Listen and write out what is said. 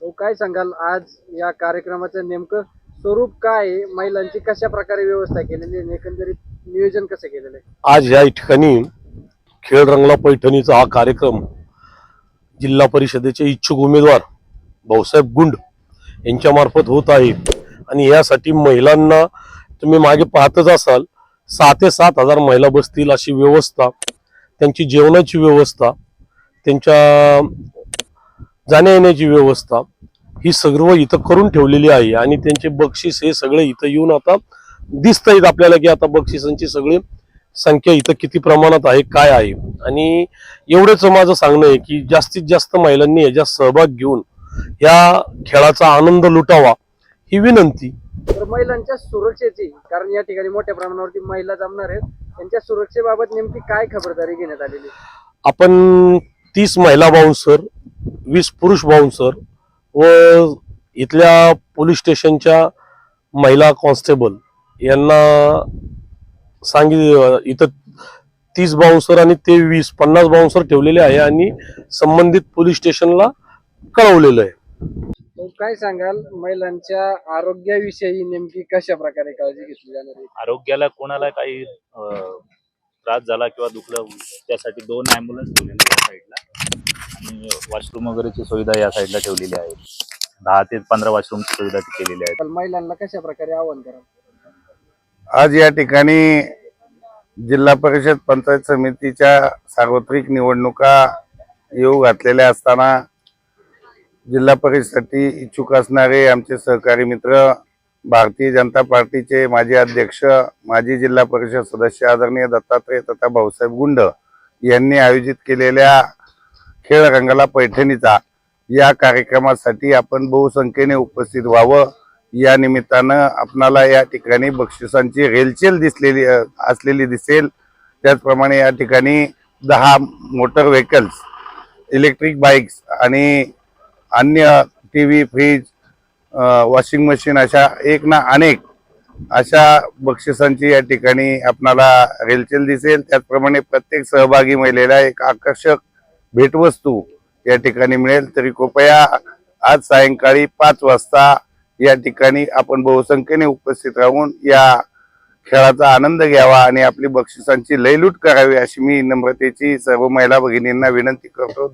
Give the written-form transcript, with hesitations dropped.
तो काय सांगाल आज या कार्यक्रमाचं नेमकं स्वरूप काय आहे? महिलांची कशा प्रकारे व्यवस्था केलेली आहे? एकंदरीत नियोजन कसं केलेलं आहे? आज या ठिकाणी खेळ रंगला पैठणीचा हा कार्यक्रम जिल्हा परिषदेचे इच्छुक उमेदवार भाऊसाहेब गुंड यांच्या मार्फत होत आहे आणि यासाठी महिलांना तुम्ही मागे पाहतच असाल 6 ते 7 हजार महिला बसतील अशी व्यवस्था, त्यांची जेवणाची व्यवस्था, त्यांच्या जाण्या येण्याची व्यवस्था ही सर्व इथं करून ठेवलेली आहे आणि त्यांचे बक्षीस हे सगळे इथं येऊन आता दिसत आहेत आपल्याला की आता बक्षिसांची सगळी संख्या इथं किती प्रमाणात आहे काय आहे. आणि एवढंच माझं सांगणं आहे की जास्तीत जास्त महिलांनी याच्यात सहभाग घेऊन या खेळाचा आनंद लुटावा ही विनंती. तर महिलांच्या सुरक्षेची, कारण या ठिकाणी मोठ्या प्रमाणावरती महिला जमणार आहेत, त्यांच्या सुरक्षेबाबत नेमकी काय खबरदारी घेण्यात आलेली? आपण 30 महिला बाउन्सर, 20 पुरुष बाउन्सर व इथल्या पोलीस स्टेशनच्या महिला कॉन्स्टेबल यांना इथं 30 बाउन्सर आणि ते 50 बाउन्सर ठेवलेले आहे आणि संबंधित पोलीस स्टेशनला कळवलेलं आहे. तो काय सांगाल महिलांच्या आरोग्याविषयी नेमकी कशा प्रकारे काळजी घेतली जाणार आहे? आरोग्याला कोणाला काही त्रास झाला किंवा दुखलं त्यासाठी 2 ॲम्ब्युलन्स ठेवलेले या साईडला आणि वॉशरूम वगैरेची सुविधा या साईडला ठेवलेली आहे. 10 ते 15 वॉशरूमची सुविधा केलेली आहे. तर महिलांना कशा प्रकारे आवाहन करा? आज या ठिकाणी जिल्हा परिषद पंचायत समितीच्या सार्वत्रिक निवडणुका येऊ घातलेल्या असताना जिल्हा परिषदेसाठी इच्छुक असणारे आमचे सहकारी मित्र, भारतीय जनता पार्टीचे माजी अध्यक्ष, माजी जिल्हा परिषद सदस्य आदरणीय दत्तात्रय तथा भाऊसाहेब गुंड यांनी आयोजित केलेल्या खेळ रंगला पैठणीचा या कार्यक्रमासाठी आपण बहुसंख्येने उपस्थित व्हावं या निमित्तानं आपणाला या ठिकाणी बक्षिसांची रेलचेल असलेली दिसेल. त्याचप्रमाणे या ठिकाणी 10 मोटर व्हेकल्स, इलेक्ट्रिक बाईक्स आणि अन्य टीव्ही, फ्रीज, वॉशिंग मशीन अशा एक ना अनेक अशा बक्षिसांची या ठिकाणी आपणाला रेलचेल दिसेल. त्याचप्रमाणे प्रत्येक सहभागी महिलेला एक आकर्षक भेटवस्तू या ठिकाणी मिळेल. तरी कृपया आज सायंकाळी 5 वाजता या ठिकाणी आपण बहुसंख्येने उपस्थित राहून या खेळाचा आनंद घ्यावा आणि आपली बक्षिसांची लयलूट करावी अशी मी नम्रतेची सर्व महिला भगिनींना विनंती करतो.